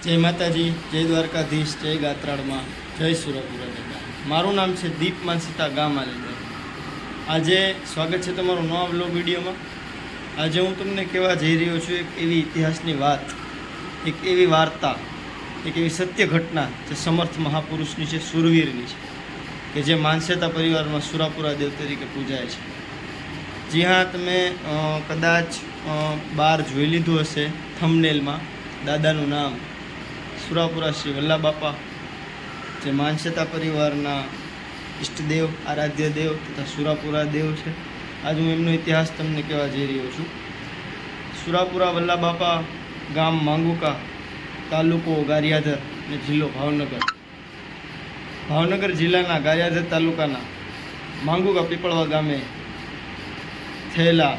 જય માતાજી, જય દ્વારકાધીશ, જય ગાત્રાળમાં, જય સુરપુરા દાદા. મારું નામ છે દીપ માનસીતા ગામ આલીદર. આજે સ્વાગત છે તમારું નવા વ્લોગ વિડીયોમાં. આજે હું તમને કહેવા જઈ રહ્યો છું એક એવી ઇતિહાસની વાત, એક એવી વાર્તા, એક એવી સત્ય ઘટના જે સમર્થ મહાપુરુષની છે, સુરવીરની છે, કે જે માનસેતા પરિવારમાં સુરાપુરા દેવ તરીકે પૂજાય છે. જી હા, તમે કદાચ બહાર જોઈ લીધું હશે થંબનેલમાં દાદાનું નામ સુરાપુરા શ્રી વલ્લભ બાપા, જે માનસેતા પરિવારના ઈષ્ટદેવ, આરાધ્ય દેવ તથા સુરાપુરા દેવ છે. આજે હું એમનો ઇતિહાસ તમને કહેવા જઈ રહ્યો છું. સુરાપુરા વલ્લભ બાપા ગામ માંગુકા, તાલુકો ગારિયાધર અને જિલ્લો ભાવનગર. ભાવનગર જિલ્લાના ગારિયાધર તાલુકાના માંગુકા પીપળવા ગામે થયેલા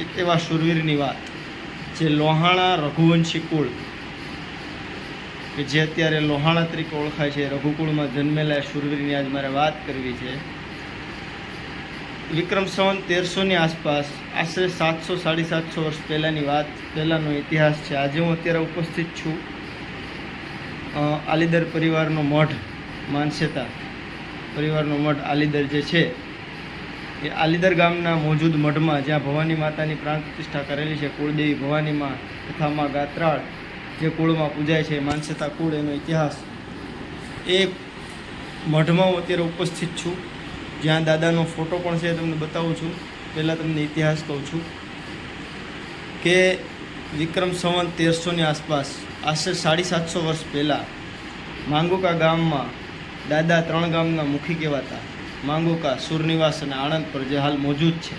એક એવા શૂરવીરની વાત, જે લોહાણા રઘુવંશી કુળ, કે જે અત્યારે લોહાણા તરીકે ઓળખાય છે, રઘુકુળમાં જન્મેલા શૂરવીરની આજ મારે વાત કરવી છે. વિક્રમ સંવત 1300ની આસપાસ, આશરે 700-750 વર્ષ પહેલાંની વાત, પહેલાંનો ઇતિહાસ છે. આજે હું અત્યારે ઉપસ્થિત છું આલીદર પરિવારનો મઠ, માનસેતા પરિવારનો મઠ આલીદર જે છે, એ આલીદર ગામના મોજૂદ મઠમાં, જ્યાં ભવાની માતાની પ્રાણ પ્રતિષ્ઠા કરેલી છે, કુળદેવી ભવાની મા તથા મા ગાત્રાળ જે કુળમાં પૂજાય છે, માનસેતા કુળ, એનો ઇતિહાસ. એ મઠમાં હું અત્યારે ઉપસ્થિત છું, જ્યાં દાદાનો ફોટો પણ છે, તમને બતાવું છું. પહેલાં તમને ઇતિહાસ કહું છું કે વિક્રમ સંવત 1300ની આસપાસ, આશરે 750 વર્ષ પહેલાં, માંગુકા ગામમાં દાદા 3 ગામના મુખી કહેવાતા. માંગુકા, સુરનિવાસ અને આણંદ પર, જે હાલ મોજૂદ છે.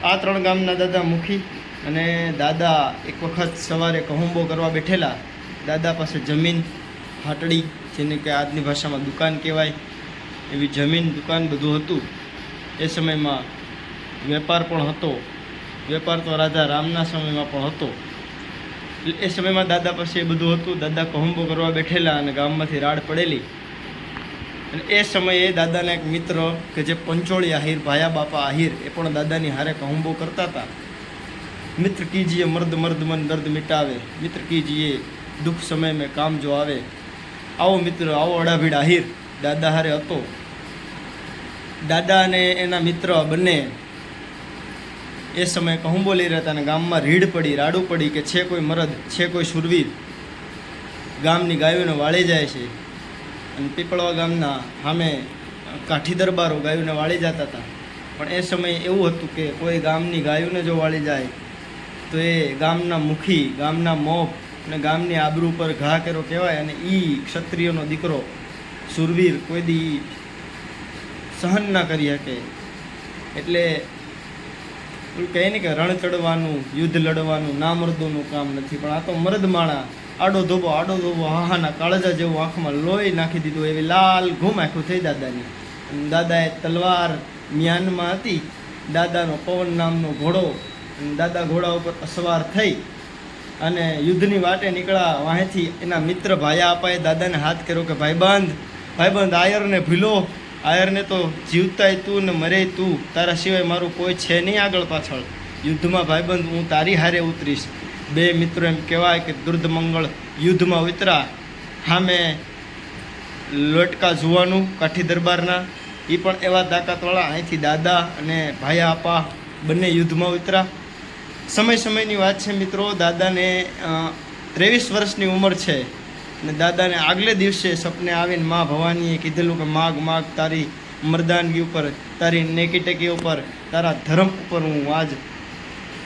આ 3 ગામના દાદા મુખી, અને દાદા એક વખત સવારે કહુંબો કરવા બેઠેલા. દાદા પાસે જમીન, હાટડી, જેને કે આજની ભાષામાં દુકાન કહેવાય, એવી જમીન, દુકાન બધું હતું. એ સમયમાં વેપાર પણ હતો. વેપાર તો રાજા રામના સમયમાં પણ હતો. એ સમયમાં દાદા પાસે એ બધું હતું. દાદા કહુંબો કરવા બેઠેલા અને ગામમાંથી રાડ પડેલી. અને એ સમયે દાદાના એક મિત્ર, કે જે પંચોળી આહિર, ભાયા બાપા આહિર, એ પણ દાદાની હારે કહુંબો કરતા હતા. મિત્ર કીજીએ મર્દ મર્દ મન દર્દ મિટાવે, મિત્ર કીજીએ દુઃખ સમય મેં કામ જો આવે. આવો મિત્ર, આવો અડાભીડ આહિર દાદા હારે હતો. દાદા અને એના મિત્ર બંને એ સમયે કહુંબો લઈ રહ્યા હતા, અને ગામમાં રીડ પડી, રાડું પડી કે છે કોઈ મરદ, છે કોઈ શૂરવીર, ગામની ગાયોને વાળી જાય છે. અને પીપળવા ગામના સામે કાઠી દરબારો ગાયોને વાળી જતા હતા. પણ એ સમયે એવું હતું કે કોઈ ગામની ગાયોને જો વાળી જાય તો એ ગામના મુખી, ગામના મોપ અને ગામની આબરૂ પર ઘા કેરો કહેવાય. અને એ ક્ષત્રિયનો દીકરો, શૂરવીર, કોઈ દી સહન ના કરી શકે. એટલે એવું કહે ને કે રણ ચડવાનું, યુદ્ધ લડવાનું ના મર્દોનું કામ નથી. પણ આ તો મર્દ માણા, આડો ધોબો, હાહાના કાળજા જેવું આંખમાં લોહી નાખી દીધું, એવી લાલ ઘૂમ આંખું થઈ દાદાની. અને દાદાએ તલવાર મ્યાનમાં હતી, દાદાનો પવન નામનો ઘોડો, અને દાદા ઘોડા ઉપર અસવાર થઈ અને યુદ્ધની વાટે નીકળ્યા. વાહેથી એના મિત્ર ભાયા આપાએ દાદાને હાથ કર્યો કે ભાઈબંધ, આયરને ભૂલો, આયરને તો જીવતાય તું ને મરે તું, તારા સિવાય મારું કોઈ છે નહીં આગળ પાછળ. યુદ્ધમાં ભાઈબંધ હું તારી હારે ઉતરીશ. બે મિત્રો એમ કહેવાય કે દુર્ધમંગળ યુદ્ધમાં ઉતરા. સામે લોટકા જુવાનું કાઠી દરબારના, એ પણ એવા તાકાતવાળા. અહીંથી દાદા અને ભાયા આપા બંને યુદ્ધમાં ઉતરા. સમયની વાત છે મિત્રો. દાદાને 23 વર્ષની ઉંમર છે, અને દાદાને આગલે દિવસે સપને આવીને મા ભવાનીએ કીધેલું કે માગ તારી મર્દાનગી ઉપર, તારી નેકીટેકી ઉપર, તારા ધર્મ ઉપર હું આજ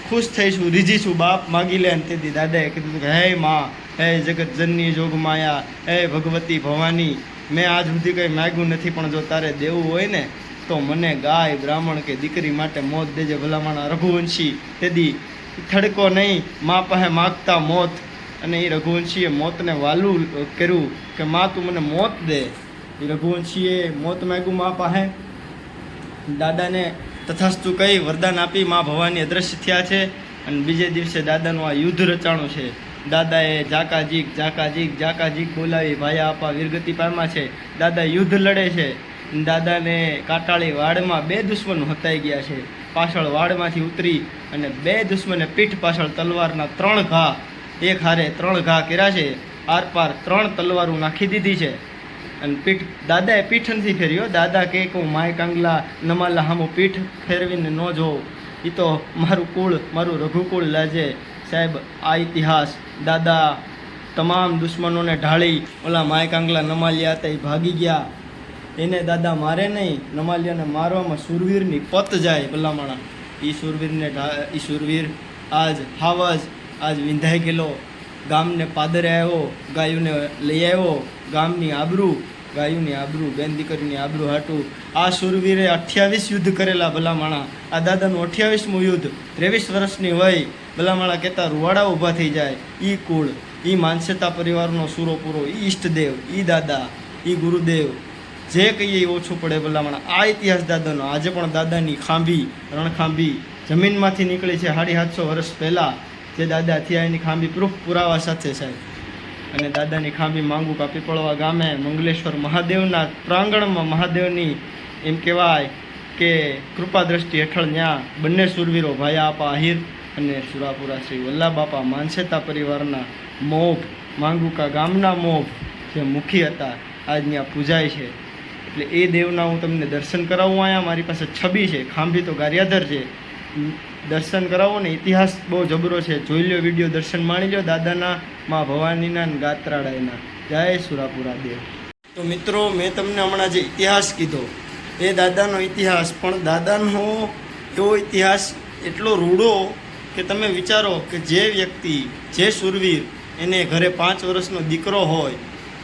ખુશ થઈશું, રીઝી છું, બાપ માગી લે. અને તેથી દાદાએ કીધું કે હે મા, હે જગત જનની જોગ માયા, હે ભગવતી ભવાની, મેં આજ સુધી કંઈ માગ્યું નથી, પણ જો તારે દેવું હોય ને તો મને ગાય, બ્રાહ્મણ કે દીકરી માટે મોત દેજે. ભલામણા રઘુવંશી તેદી થડકો નહીં, મા પાસે માગતા મોત. અને એ રઘુવંશીએ મોતને વાલું કર્યું કે મા તું મને મોત દે. એ રઘુવંશીએ મોત માગ્યું મા પાસે. દાદાને તથાસ્તુ કહી વરદાન આપી મા ભવાની અદ્રશ્ય થયા છે. અને બીજે દિવસે દાદાનું આ યુદ્ધ રચાણું છે. દાદાએ જાકાજીક બોલાવી ભાયા આપા વીરગતિ પામ્યા છે. દાદા યુદ્ધ લડે છે. દાદાને કાટાળી વાડમાં 2 દુશ્મન હતાઈ ગયા છે. પાછળ વાડમાંથી ઉતરી અને 2 દુશ્મને પીઠ પાછળ તલવારના 3 ઘા એક હારે 3 ઘા કર્યા છે, આર પાર 3 તલવારું નાખી દીધી છે. અને પીઠ દાદાએ પીઠ નથી ફેર્યો. દાદા કે હું માય કાંગલા નમાલા હામું પીઠ ફેરવીને ન જોઉં, એ તો મારું કુળ, મારું રઘુકુળ લાજે. સાહેબ, આ ઇતિહાસ દાદા તમામ દુશ્મનોને ઢાળી ઓલા માય કાંગલા નમાલિયા હતા એ ભાગી ગયા. એને દાદા મારે નહીં, નમાલિયાને મારવામાં સુરવીરની પત જાય ભલામણા. એ સુરવીર આજ હાવજ આજ વિંધાઈ ગયેલો, ગામને પાદરે આવ્યો, ગાયોને લઈ આવ્યો. ગામની આબરૂ, ગાયોની આબરૂ, બેન દીકરીની આબરૂ હાટું આ સુરવીરે 28 યુદ્ધ કરેલા ભલામણા. આ દાદાનું 28મું યુદ્ધ, 23 વર્ષની વય ભલામણા કહેતા રૂવાડા ઊભા થઈ જાય. ઈ કુળ, ઈ માનસેતા પરિવારનો સૂરો પૂરો, ઈ ઈષ્ટદેવ, ઈ દાદા, ઈ ગુરુદેવ, જે કહીએ એ ઓછું પડે ભલામણા. આ ઇતિહાસ દાદાનો. આજે પણ દાદાની ખાંભી, રણખાંભી જમીનમાંથી નીકળી છે 750 વર્ષ પહેલાં. જે દાદા થયા એની ખાંભી પ્રૂફ પુરાવા સાથે સાહેબ. અને દાદાની ખાંભી માંગુકા પીપળવા ગામે મંગલેશ્વર મહાદેવના પ્રાંગણમાં મહાદેવની એમ કહેવાય કે કૃપા દ્રષ્ટિ હેઠળ ત્યાં બંને સુરવીરો ભાયા આપા આહિર અને સુરાપુરા શ્રી વલ્લાબાપા માનસેતા પરિવારના મોભ, માંગુકા ગામના મોભ જે મુખી હતા, આજ ત્યાં પૂજાય છે. એટલે એ દેવના હું તમને દર્શન કરાવું. અહીંયા મારી પાસે છબી છે, ખાંભી તો ગારિયાધર છે. દર્શન કરાવો ને, ઇતિહાસ બહુ જબરો છે. જોઈ લો વિડીયો, દર્શન માણી લો દાદાના, મા ભવાનીના ને ગાત્રાડાયના. જય સુરાપુરા દેવ. તો મિત્રો, મેં તમને હમણાં જે ઇતિહાસ કીધો એ દાદાનો ઇતિહાસ, પણ દાદાનો એવો ઇતિહાસ એટલો રૂડો કે તમે વિચારો કે જે વ્યક્તિ, જે સુરવીર, એને ઘરે 5 વર્ષનો દીકરો હોય,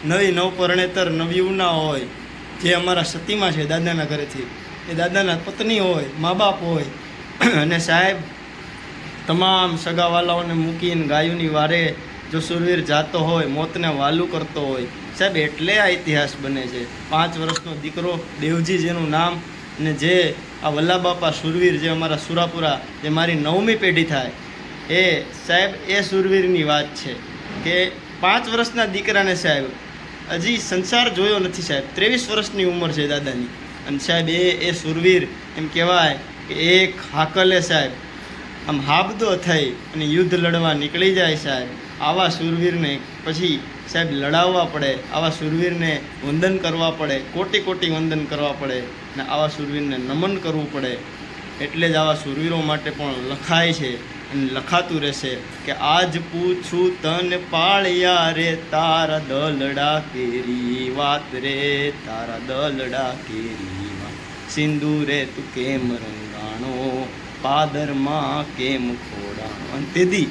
નવી નવપરણેતર નવયુવના હોય, જે અમારા સતીમાં છે દાદાના ઘરેથી, એ દાદાના પત્ની હોય, મા બાપ હોય, અને સાહેબ તમામ સગાવાલાઓને મૂકીને ગાયોની વારે જો સુરવીર જાતો હોય, મોતને વાલું કરતો હોય સાહેબ, એટલે આ ઇતિહાસ બને છે. 5 વર્ષનો દીકરો દેવજી જેનું નામ, અને જે આ વલ્લાબાપા સુરવીર જે અમારા સુરાપુરા, જે મારી 9મી પેઢી થાય, એ સાહેબ એ સુરવીરની વાત છે કે 5 વર્ષના દીકરાને સાહેબ હજી સંસાર જોયો નથી સાહેબ. 23 વર્ષની ઉંમર છે દાદાની, અને સાહેબ એ સુરવીર એમ કહેવાય કે એક હાકલે સાહેબ આમ હાબદો થઈ અને યુદ્ધ લડવા નીકળી જાય સાહેબ. આવા સુરવીરને પછી સાહેબ લડાવવા પડે, આવા સુરવીરને વંદન કરવા પડે, કોટી કોટી વંદન કરવા પડે, ને આવા સુરવીરને નમન કરવું પડે. એટલે જ આવા સુરવીરો માટે પણ લખાય છે અને લખાતું રહેશે કે આજ પૂછું તને પાળિયા રે, તારા દલડા કેરી વાત રે, તારા દલડા કેરી વાત. સિંદૂરે તું કેમ રંગાણો, પાદરમાં કેમ ખોડાણો. અને તેથી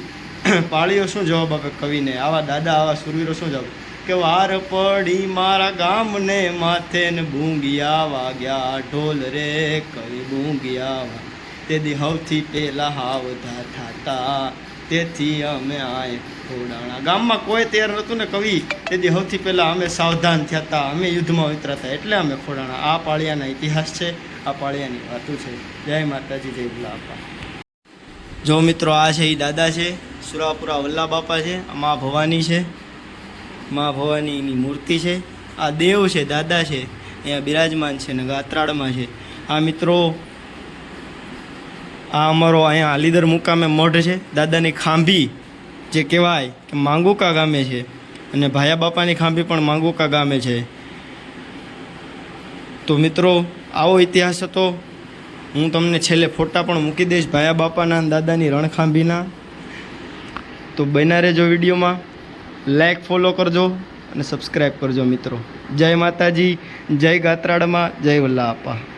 પાળીઓ શું જવાબ આપે કવિને? આવા દાદા, આવા સુરવીરો શું જવાબ કે વાર પડી મારા ગામને માથે ને બૂંગિયા વાગ્યા, ઢોલ રે કઈ બૂંગિયા. તેથી સૌથી પહેલા હાવધા થાતા, તેથી અમે આય ખોડાણા. ગામમાં કોઈ તૈયાર નહોતું ને કવિ, તેથી સૌથી પહેલાં અમે સાવધાન થયા હતા, અમે યુદ્ધમાં ઉતરાતા, એટલે અમે ખોડાણા. આ પાળિયાના ઇતિહાસ છે, આ પાળિયાની વાતું છે. જય માતાજી, જય વલ્લાબાપા. જો મિત્રો, આ છે એ દાદા છે, સુરાપુરા વલ્લાબાપા છે. આ મા ભવાની છે, મા ભવાનીની મૂર્તિ છે. આ દેવ છે, દાદા છે, અહીંયા બિરાજમાન છે ને ગાત્રાળમાં છે. આ મિત્રો, આ અમારો અહીંયા આલીદર મુકામે મઢ છે. દાદાની ખાંભી જે કહેવાય કે માંગુકા ગામે છે, અને ભાયા બાપાની ખાંભી પણ માંગુકા ગામે છે. તો મિત્રો, આવો ઇતિહાસ હતો. હું તમને છેલ્લે ફોટા પણ મૂકી દઈશ ભાયા બાપાના અને દાદાની રણખાંભીના. તો બન્યા રહેજો વિડીયોમાં. લાઈક, ફોલો કરજો અને સબસ્ક્રાઈબ કરજો મિત્રો. જય માતાજી, જય ગાત્રાળમાં, જય વલ્લાબાપા.